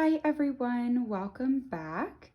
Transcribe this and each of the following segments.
Hi everyone, welcome back.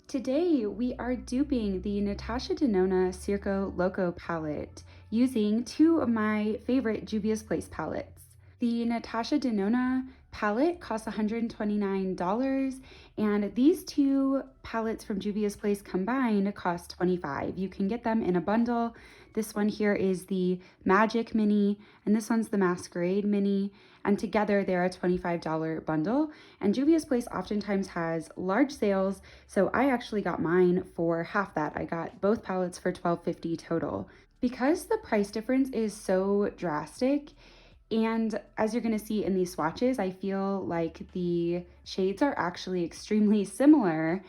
Today we are duping the Natasha Denona Circo Loco palette using two of my favorite Juvia's Place palettes. The Natasha Denona palette costs $129 and these two palettes from Juvia's Place combined cost $25. You can get them in a bundle. This one here is the Magic Mini and this one's the Masquerade Mini, and together they're a $25 bundle. And Juvia's Place oftentimes has large sales, so I actually got mine for half that. I got both palettes for $12.50 total. Because the price difference is so drastic, and as you're going to see in these swatches, I feel like the shades are actually extremely similar.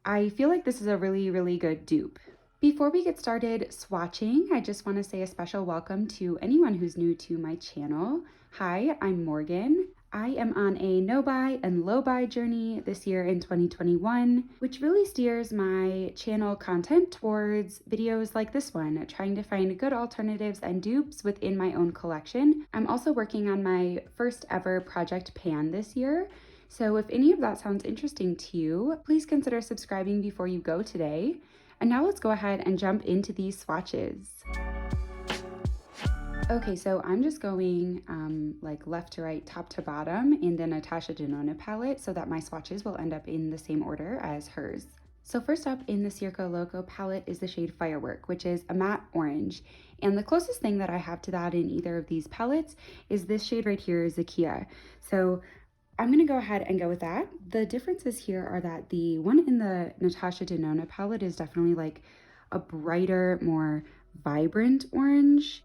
I feel like this is a really good dupe. Before we get started swatching, I just want to say a special welcome to anyone who's new to my channel. Hi, I'm Morgan. I am on a no-buy and low-buy journey this year in 2021, which really steers my channel content towards videos like this one, trying to find good alternatives and dupes within my own collection. I'm also working on my first ever project pan this year, so if any of that sounds interesting to you, please consider subscribing before you go today. And now let's go ahead and jump into these swatches. Okay, so I'm just going like left to right, top to bottom in the Natasha Denona palette so that my swatches will end up in the same order as hers. So first up in the Circo Loco palette is the shade Firework, which is a matte orange. And the closest thing that I have to that in either of these palettes is this shade right here, Zakia. So I'm gonna go ahead and go with that. The differences here are that the one in the Natasha Denona palette is definitely like a brighter, more vibrant orange.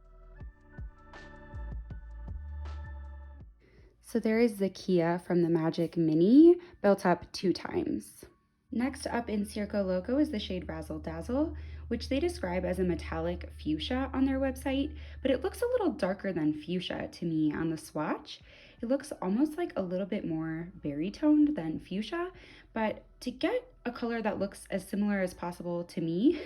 So there is Zakia from the Magic Mini, built up 2 times. Next up in Circo Loco is the shade Razzle Dazzle, which they describe as a metallic fuchsia on their website, but it looks a little darker than fuchsia to me on the swatch. It looks almost like a little bit more berry toned than fuchsia, but to get a color that looks as similar as possible to me,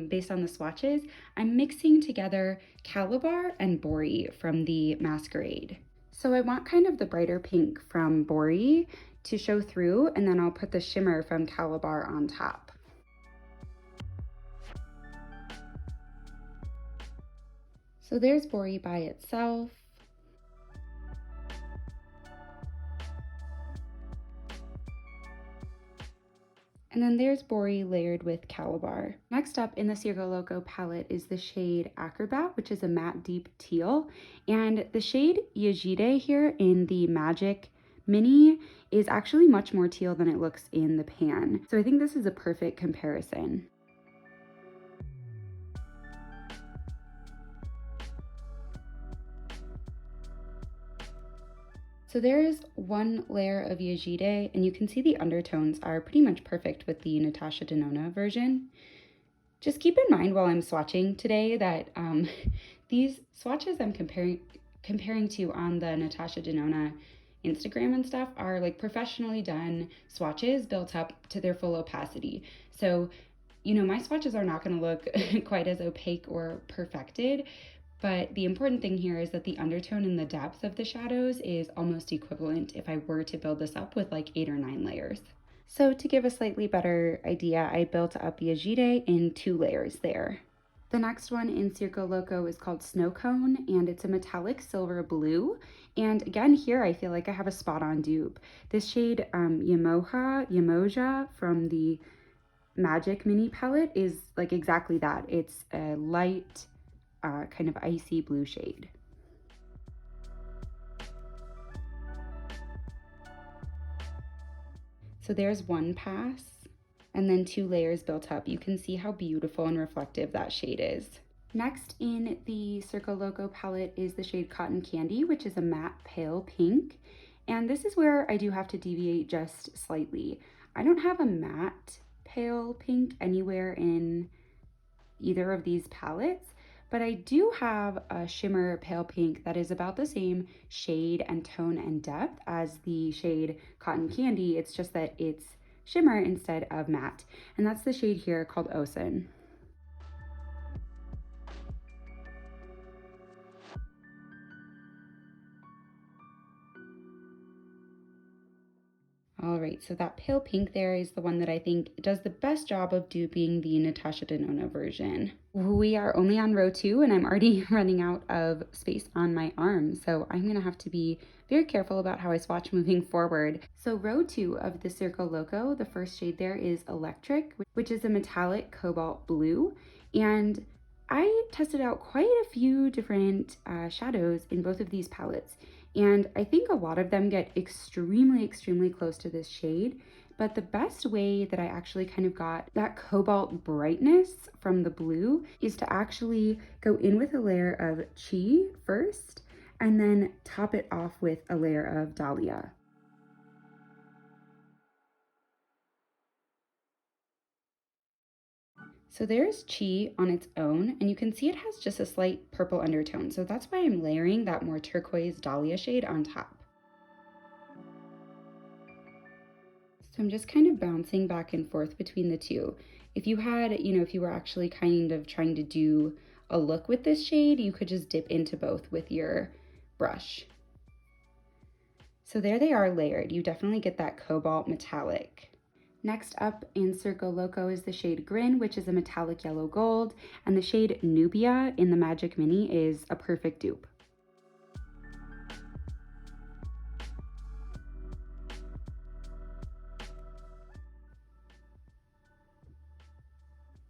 based on the swatches, I'm mixing together Calabar and Bori from the Masquerade. So I want kind of the brighter pink from Bori to show through, and then I'll put the shimmer from Calabar on top. So there's Bori by itself. And then there's Bori layered with Calabar. Next up in the Circo Loco palette is the shade Acrobat, which is a matte deep teal. And the shade Yejide here in the Magic Mini is actually much more teal than it looks in the pan. So I think this is a perfect comparison. So there is one layer of Yejide, and you can see the undertones are pretty much perfect with the Natasha Denona version. Just keep in mind while I'm swatching today that these swatches I'm comparing to on the Natasha Denona Instagram and stuff are like professionally done swatches built up to their full opacity. So, you know, my swatches are not going to look quite as opaque or perfected, but the important thing here is that the undertone and the depth of the shadows is almost equivalent if I were to build this up with like 8 or 9 layers. So to give a slightly better idea, I built up Yejide in 2 layers there. The next one in Circo Loco is called Snow Cone, and it's a metallic silver blue. And again, here I feel like I have a spot on dupe. This shade Yamoja from the Magic Mini palette is like exactly that. It's a light, kind of icy blue shade. So there's one pass, and then 2 layers built up. You can see how beautiful and reflective that shade is. Next in the Circo Loco palette is the shade Cotton Candy, which is a matte pale pink. And this is where I do have to deviate just slightly. I don't have a matte pale pink anywhere in either of these palettes, but I do have a shimmer pale pink that is about the same shade and tone and depth as the shade Cotton Candy. It's just that it's shimmer instead of matte. And that's the shade here called Ocean. All right, so that pale pink there is the one that I think does the best job of duping the Natasha Denona version. We are only on row 2 and I'm already running out of space on my arm, so I'm gonna have to be very careful about how I swatch moving forward. So row 2 of the Circo Loco, the first shade there is Electric, which is a metallic cobalt blue, and I tested out quite a few different shadows in both of these palettes. And I think a lot of them get extremely close to this shade, but the best way that I actually kind of got that cobalt brightness from the blue is to actually go in with a layer of Chi first, and then top it off with a layer of Dahlia. So there's Chi on its own, and you can see it has just a slight purple undertone. So that's why I'm layering that more turquoise Dahlia shade on top. So I'm just kind of bouncing back and forth between the two. If you had, if you were actually kind of trying to do a look with this shade, you could just dip into both with your brush. So there they are layered. You definitely get that cobalt metallic. Next up in Circo Loco is the shade Grin, which is a metallic yellow gold, and the shade Nubia in the Magic Mini is a perfect dupe.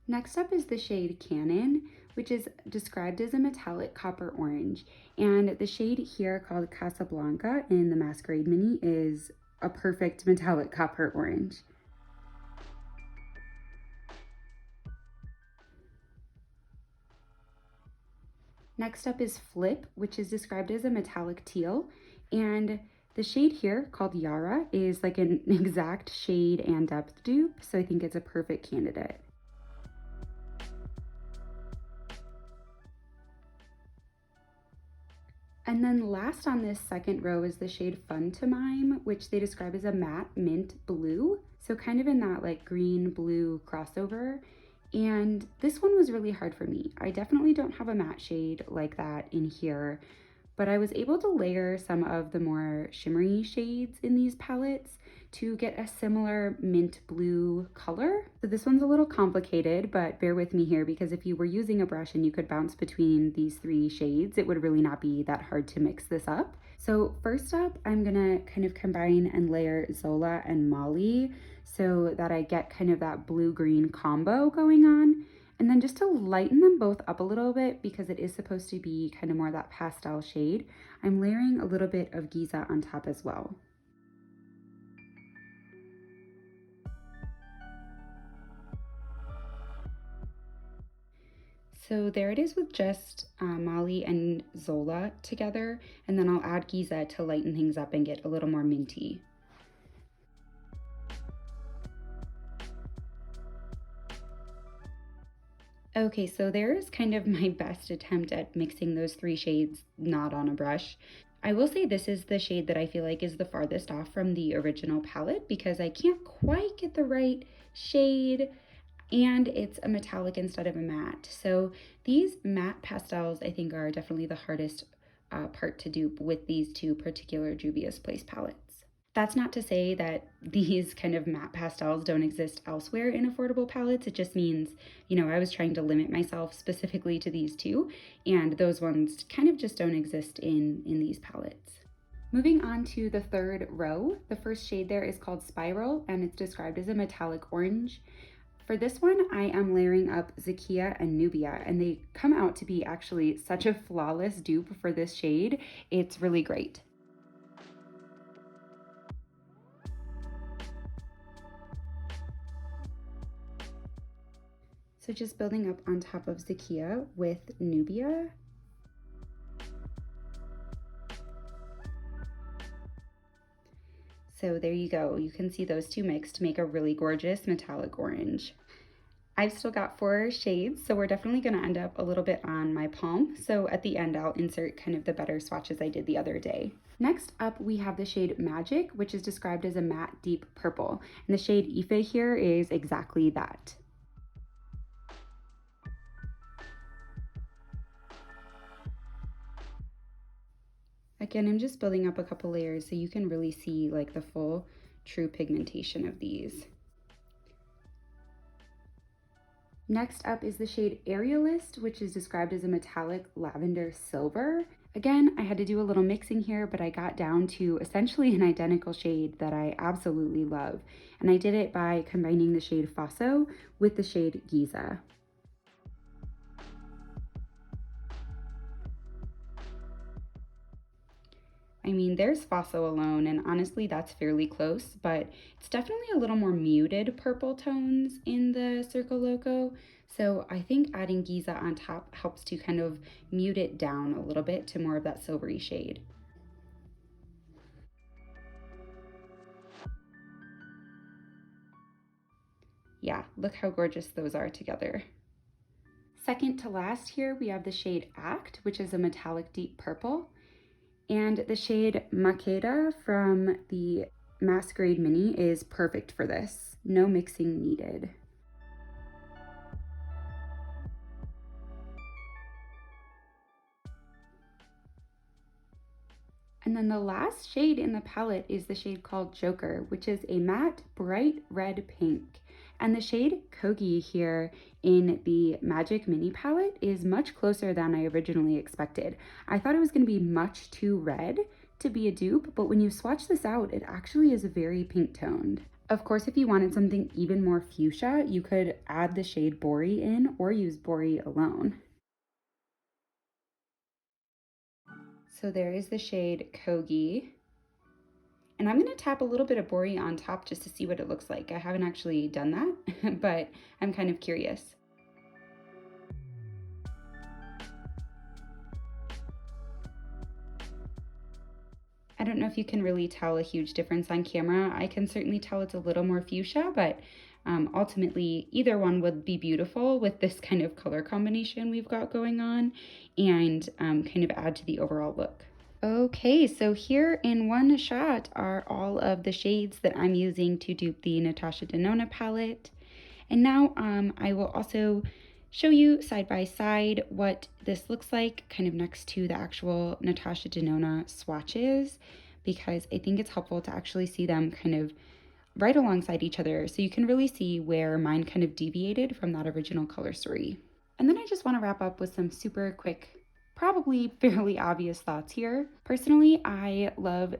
Next up is the shade Cannon, which is described as a metallic copper orange, and the shade here called Casablanca in the Masquerade Mini is a perfect metallic copper orange. Next up is Flip, which is described as a metallic teal, and the shade here called Yara is like an exact shade and depth dupe, so I think it's a perfect candidate. And then last on this second row is the shade Fun to Mime, which they describe as a matte mint blue. So kind of in that like green blue crossover. And this one was really hard for me. I definitely don't have a matte shade like that in here, but I was able to layer some of the more shimmery shades in these palettes to get a similar mint blue color. So this one's a little complicated, but bear with me here because if you were using a brush and you could bounce between these 3 shades, it would really not be that hard to mix this up. So first up, I'm gonna kind of combine and layer Zola and Molly so that I get kind of that blue-green combo going on. And then just to lighten them both up a little bit, because it is supposed to be kind of more that pastel shade, I'm layering a little bit of Giza on top as well. So there it is with just Molly and Zola together, and then I'll add Giza to lighten things up and get a little more minty. Okay, so there's kind of my best attempt at mixing those 3 shades not on a brush. I will say this is the shade that I feel like is the farthest off from the original palette because I can't quite get the right shade and it's a metallic instead of a matte. So these matte pastels I think are definitely the hardest part to dupe with these 2 particular Juvia's Place palettes. That's not to say that these kind of matte pastels don't exist elsewhere in affordable palettes. It just means, I was trying to limit myself specifically to these 2, and those ones kind of just don't exist in these palettes. Moving on to the third row, the first shade there is called Spiral, and it's described as a metallic orange. For this one, I am layering up Zakia and Nubia, and they come out to be actually such a flawless dupe for this shade. It's really great. So just building up on top of Zakia with Nubia. So there you go. You can see those 2 mixed to make a really gorgeous metallic orange. I've still got 4 shades, so we're definitely going to end up a little bit on my palm. So at the end, I'll insert kind of the better swatches I did the other day. Next up, we have the shade Magic, which is described as a matte deep purple. And the shade Ife here is exactly that. Again, I'm just building up a couple layers so you can really see like the full true pigmentation of these. Next up is the shade Aerialist, which is described as a metallic lavender silver. Again, I had to do a little mixing here, but I got down to essentially an identical shade that I absolutely love. And I did it by combining the shade Faso with the shade Giza. I mean, there's Faso alone, and honestly, that's fairly close, but it's definitely a little more muted purple tones in the Circo Loco. So I think adding Giza on top helps to kind of mute it down a little bit to more of that silvery shade. Yeah, look how gorgeous those are together. Second to last here, we have the shade Act, which is a metallic deep purple. And the shade Makeda from the Masquerade Mini is perfect for this. No mixing needed. And then the last shade in the palette is the shade called Joker, which is a matte bright red pink. And the shade Kogi here in the Magic Mini palette is much closer than I originally expected. I thought it was going to be much too red to be a dupe, but when you swatch this out, it actually is very pink toned. Of course, if you wanted something even more fuchsia, you could add the shade Bori in or use Bori alone. So there is the shade Kogi. And I'm going to tap a little bit of Bori on top just to see what it looks like. I haven't actually done that, but I'm kind of curious. I don't know if you can really tell a huge difference on camera. I can certainly tell it's a little more fuchsia, but ultimately either one would be beautiful with this kind of color combination we've got going on and kind of add to the overall look. Okay, so here in one shot are all of the shades that I'm using to dupe the Natasha Denona palette. And now I will also show you side by side what this looks like kind of next to the actual Natasha Denona swatches, because I think it's helpful to actually see them kind of right alongside each other so you can really see where mine kind of deviated from that original color story. And then I just want to wrap up with some super quick, probably fairly obvious thoughts here. Personally, I love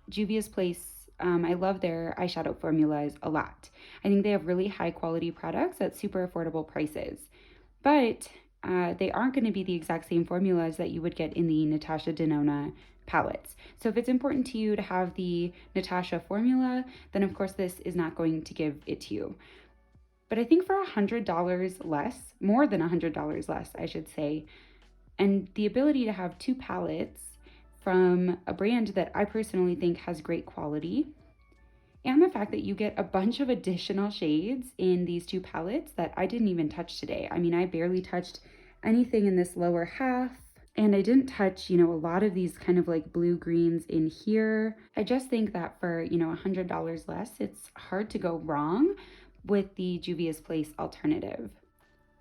Juvia's Place. I love their eyeshadow formulas a lot. I think they have really high quality products at super affordable prices. But they aren't going to be the exact same formulas that you would get in the Natasha Denona palettes. So if it's important to you to have the Natasha formula, then of course this is not going to give it to you. But I think for $100 less, more than $100 less, I should say, and the ability to have two palettes from a brand that I personally think has great quality, and the fact that you get a bunch of additional shades in these two palettes that I didn't even touch today. I mean, I barely touched anything in this lower half, and I didn't touch, a lot of these kind of like blue greens in here. I just think that for, $100 less, it's hard to go wrong with the Juvia's Place alternative.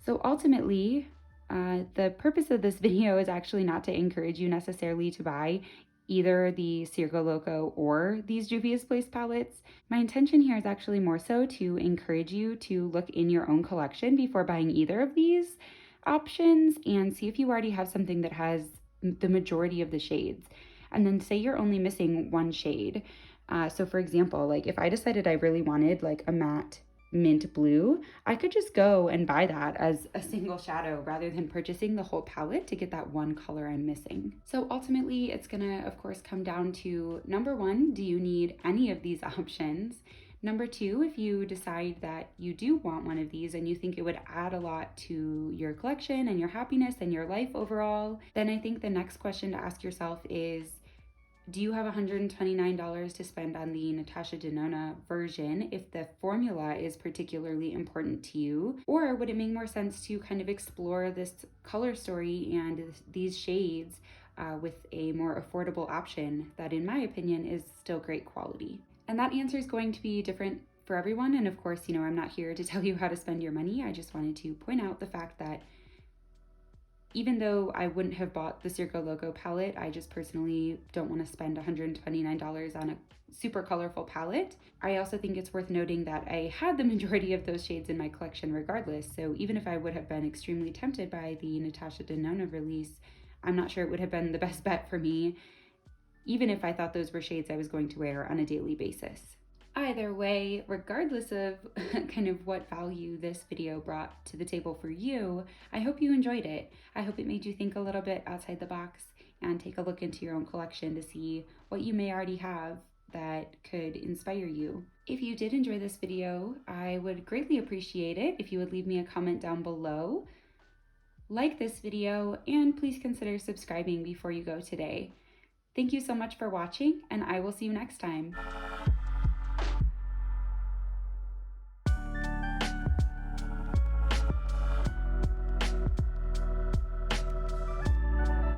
So ultimately, the purpose of this video is actually not to encourage you necessarily to buy either the Circo Loco or these Juvia's Place palettes. My intention here is actually more so to encourage you to look in your own collection before buying either of these options and see if you already have something that has the majority of the shades. And then say you're only missing one shade. So for example, like if I decided I really wanted like a matte mint blue, I could just go and buy that as a single shadow rather than purchasing the whole palette to get that one color I'm missing. So ultimately it's gonna of course come down to number one, do you need any of these options? Number two, if you decide that you do want one of these and you think it would add a lot to your collection and your happiness and your life overall, then I think the next question to ask yourself is, do you have $129 to spend on the Natasha Denona version if the formula is particularly important to you? Or would it make more sense to kind of explore this color story and these shades with a more affordable option that, in my opinion, is still great quality? And that answer is going to be different for everyone. And of course, I'm not here to tell you how to spend your money. I just wanted to point out the fact that Even though I wouldn't have bought the Circo Loco palette, I just personally don't want to spend $129 on a super colorful palette. I also think it's worth noting that I had the majority of those shades in my collection regardless, so even if I would have been extremely tempted by the Natasha Denona release, I'm not sure it would have been the best bet for me, even if I thought those were shades I was going to wear on a daily basis. Either way, regardless of kind of what value this video brought to the table for you, I hope you enjoyed it. I hope it made you think a little bit outside the box and take a look into your own collection to see what you may already have that could inspire you. If you did enjoy this video, I would greatly appreciate it if you would leave me a comment down below, like this video, and please consider subscribing before you go today. Thank you so much for watching, and I will see you next time.